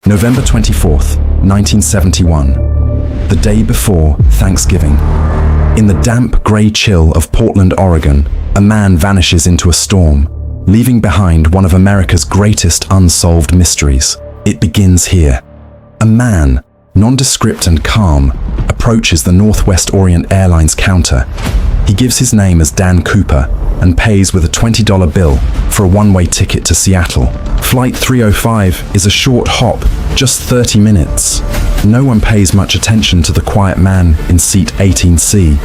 November 24th, 1971. The day before Thanksgiving. In the damp, grey chill of Portland, Oregon, a man vanishes into a storm, leaving behind one of America's greatest unsolved mysteries. It begins here. A man, nondescript and calm, approaches the Northwest Orient Airlines counter. He gives his name as Dan Cooper and pays with a $20 bill for a one-way ticket to Seattle. Flight 305 is a short hop, just 30 minutes. No one pays much attention to the quiet man in seat 18C,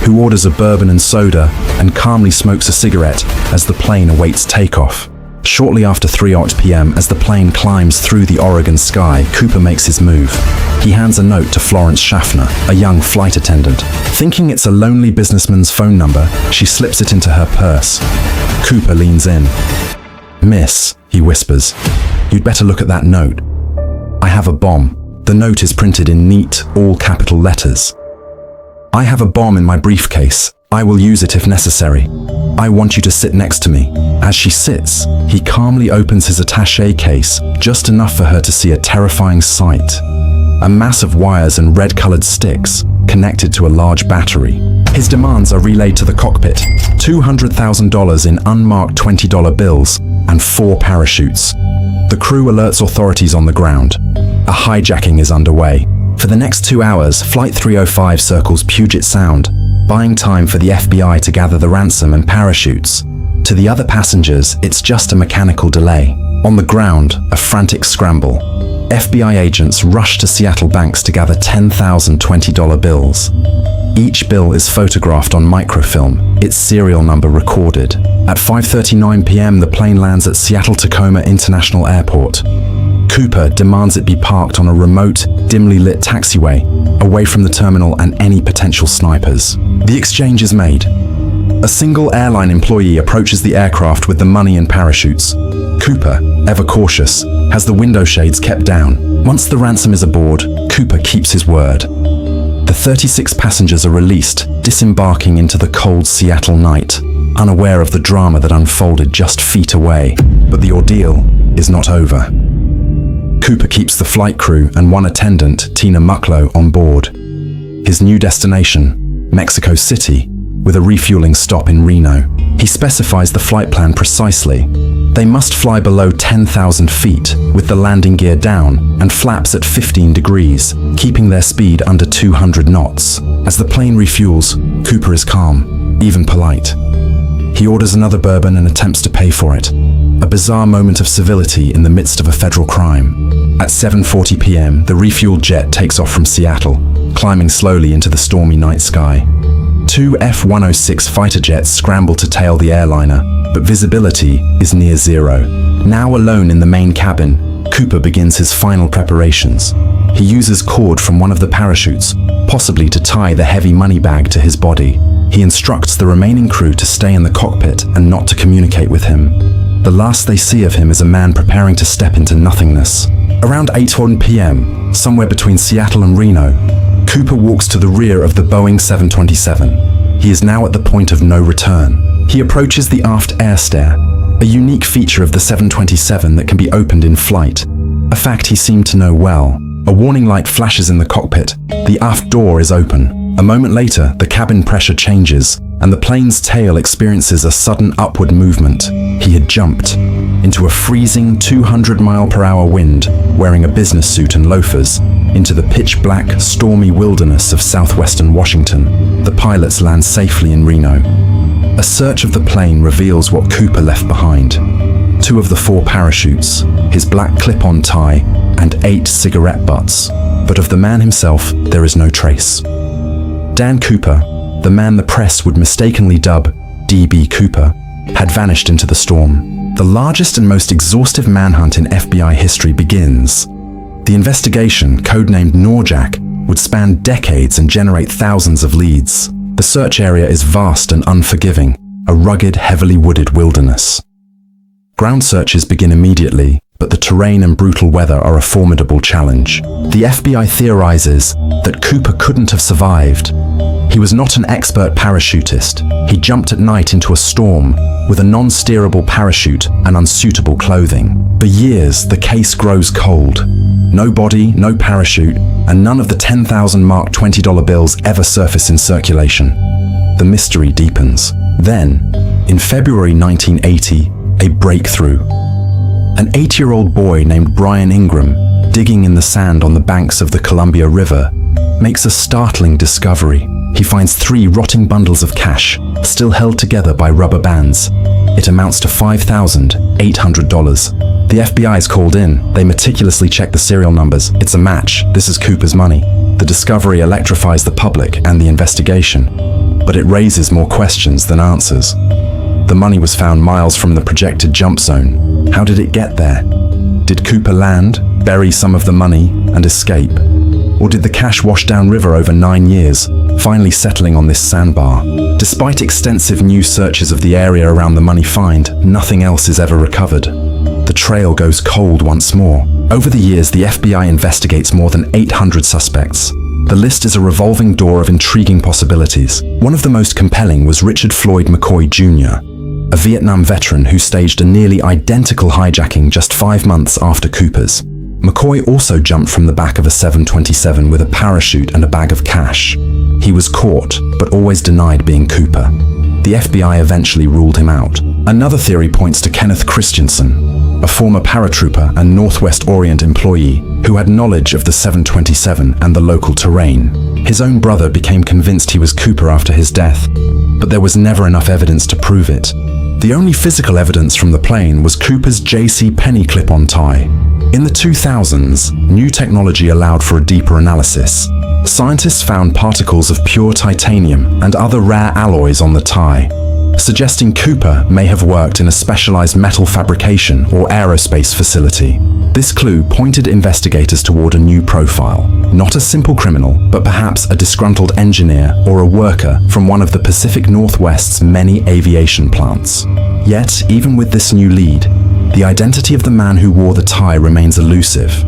who orders a bourbon and soda and calmly smokes a cigarette as the plane awaits takeoff. Shortly after 3:00 p.m., as the plane climbs through the Oregon sky, Cooper makes his move. He hands a note to Florence Schaffner, a young flight attendant. Thinking it's a lonely businessman's phone number, she slips it into her purse. Cooper leans in. "Miss," he whispers, "you'd better look at that note. I have a bomb." The note is printed in neat, all-capital letters. "I have a bomb in my briefcase. I will use it if necessary. I want you to sit next to me." As she sits, he calmly opens his attaché case, just enough for her to see a terrifying sight. A mass of wires and red-colored sticks connected to a large battery. His demands are relayed to the cockpit: $200,000 in unmarked $20 bills and 4 parachutes. The crew alerts authorities on the ground. A hijacking is underway. For the next 2 hours, Flight 305 circles Puget Sound, buying time for the FBI to gather the ransom and parachutes. To the other passengers, it's just a mechanical delay. On the ground, a frantic scramble. FBI agents rush to Seattle banks to gather 10,000 $20 bills. Each bill is photographed on microfilm, its serial number recorded. At 5:39 p.m., the plane lands at Seattle-Tacoma International Airport. Cooper demands it be parked on a remote, dimly lit taxiway, away from the terminal and any potential snipers. The exchange is made. A single airline employee approaches the aircraft with the money and parachutes. Cooper, ever cautious, has the window shades kept down. Once the ransom is aboard, Cooper keeps his word. The 36 passengers are released, disembarking into the cold Seattle night, unaware of the drama that unfolded just feet away. But the ordeal is not over. Cooper keeps the flight crew and one attendant, Tina Mucklow, on board. His new destination, Mexico City, with a refueling stop in Reno. He specifies the flight plan precisely. They must fly below 10,000 feet, with the landing gear down and flaps at 15 degrees, keeping their speed under 200 knots. As the plane refuels, Cooper is calm, even polite. He orders another bourbon and attempts to pay for it. A bizarre moment of civility in the midst of a federal crime. At 7:40 p.m., the refueled jet takes off from Seattle, climbing slowly into the stormy night sky. 2 F-106 fighter jets scramble to tail the airliner, but visibility is near zero. Now alone in the main cabin, Cooper begins his final preparations. He uses cord from one of the parachutes, possibly to tie the heavy money bag to his body. He instructs the remaining crew to stay in the cockpit and not to communicate with him. The last they see of him is a man preparing to step into nothingness. Around 8:01 p.m., somewhere between Seattle and Reno, Cooper walks to the rear of the Boeing 727. He is now at the point of no return. He approaches the aft air stair, a unique feature of the 727 that can be opened in flight, a fact he seemed to know well. A warning light flashes in the cockpit. The aft door is open. A moment later, the cabin pressure changes, and the plane's tail experiences a sudden upward movement. He had jumped into a freezing 200-mile-per-hour wind, wearing a business suit and loafers, into the pitch-black, stormy wilderness of southwestern Washington. The pilots land safely in Reno. A search of the plane reveals what Cooper left behind. 2 of the 4 parachutes, his black clip-on tie, and 8 cigarette butts. But of the man himself, there is no trace. Dan Cooper, the man the press would mistakenly dub DB Cooper, had vanished into the storm. The largest and most exhaustive manhunt in FBI history begins. The investigation, codenamed NORJAK, would span decades and generate thousands of leads. The search area is vast and unforgiving, a rugged, heavily wooded wilderness. Ground searches begin immediately, but the terrain and brutal weather are a formidable challenge. The FBI theorizes that Cooper couldn't have survived. He was not an expert parachutist. He jumped at night into a storm with a non-steerable parachute and unsuitable clothing. For years, the case grows cold. No body, no parachute, and none of the 10,000 mark $20 bills ever surface in circulation. The mystery deepens. Then, in February 1980, a breakthrough. An 8-year-old boy named Brian Ingram, digging in the sand on the banks of the Columbia River, makes a startling discovery. He finds 3 rotting bundles of cash, still held together by rubber bands. It amounts to $5,800. The FBI is called in. They meticulously check the serial numbers. It's a match. This is Cooper's money. The discovery electrifies the public and the investigation, but it raises more questions than answers. The money was found miles from the projected jump zone. How did it get there? Did Cooper land, bury some of the money, and escape? Or did the cash wash downriver over 9 years, finally settling on this sandbar? Despite extensive news searches of the area around the money find, nothing else is ever recovered. The trail goes cold once more. Over the years, the FBI investigates more than 800 suspects. The list is a revolving door of intriguing possibilities. One of the most compelling was Richard Floyd McCoy Jr., a Vietnam veteran who staged a nearly identical hijacking just 5 months after Cooper's. McCoy also jumped from the back of a 727 with a parachute and a bag of cash. He was caught, but always denied being Cooper. The FBI eventually ruled him out. Another theory points to Kenneth Christensen, a former paratrooper and Northwest Orient employee who had knowledge of the 727 and the local terrain. His own brother became convinced he was Cooper after his death, but there was never enough evidence to prove it. The only physical evidence from the plane was Cooper's J.C. Penney clip-on tie. In the 2000s, new technology allowed for a deeper analysis. Scientists found particles of pure titanium and other rare alloys on the tie, suggesting Cooper may have worked in a specialized metal fabrication or aerospace facility. This clue pointed investigators toward a new profile, not a simple criminal, but perhaps a disgruntled engineer or a worker from one of the Pacific Northwest's many aviation plants. Yet, even with this new lead, the identity of the man who wore the tie remains elusive.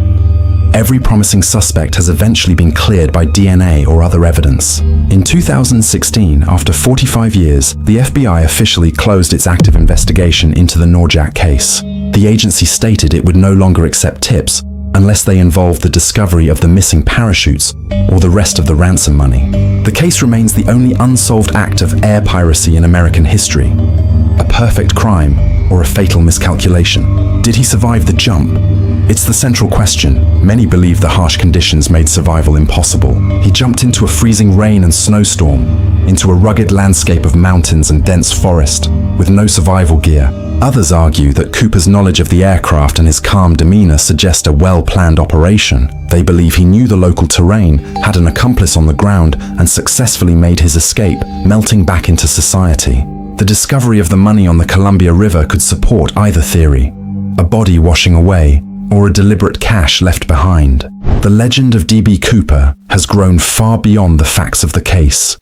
Every promising suspect has eventually been cleared by DNA or other evidence. In 2016, after 45 years, the FBI officially closed its active investigation into the NORJAK case. The agency stated it would no longer accept tips unless they involved the discovery of the missing parachutes or the rest of the ransom money. The case remains the only unsolved act of air piracy in American history. A perfect crime or a fatal miscalculation? Did he survive the jump? It's the central question. Many believe the harsh conditions made survival impossible. He jumped into a freezing rain and snowstorm, into a rugged landscape of mountains and dense forest, with no survival gear. Others argue that Cooper's knowledge of the aircraft and his calm demeanor suggest a well-planned operation. They believe he knew the local terrain, had an accomplice on the ground, and successfully made his escape, melting back into society. The discovery of the money on the Columbia River could support either theory: a body washing away, or a deliberate cache left behind. The legend of D.B. Cooper has grown far beyond the facts of the case.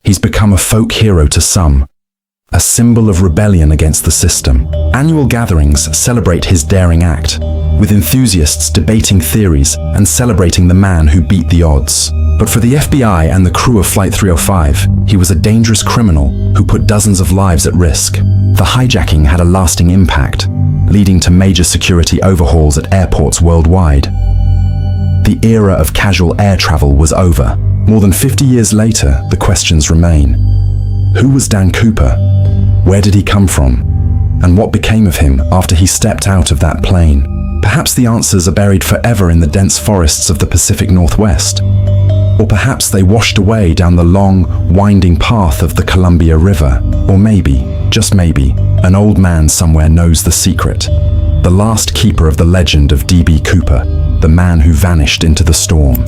He's become a folk hero to some, a symbol of rebellion against the system. Annual gatherings celebrate his daring act, with enthusiasts debating theories and celebrating the man who beat the odds. But for the FBI and the crew of Flight 305, he was a dangerous criminal who put dozens of lives at risk. The hijacking had a lasting impact, leading to major security overhauls at airports worldwide. The era of casual air travel was over. More than 50 years later, the questions remain. Who was Dan Cooper? Where did he come from? And what became of him after he stepped out of that plane? Perhaps the answers are buried forever in the dense forests of the Pacific Northwest. Or perhaps they washed away down the long, winding path of the Columbia River. Or maybe, just maybe, an old man somewhere knows the secret. The last keeper of the legend of D.B. Cooper, the man who vanished into the storm.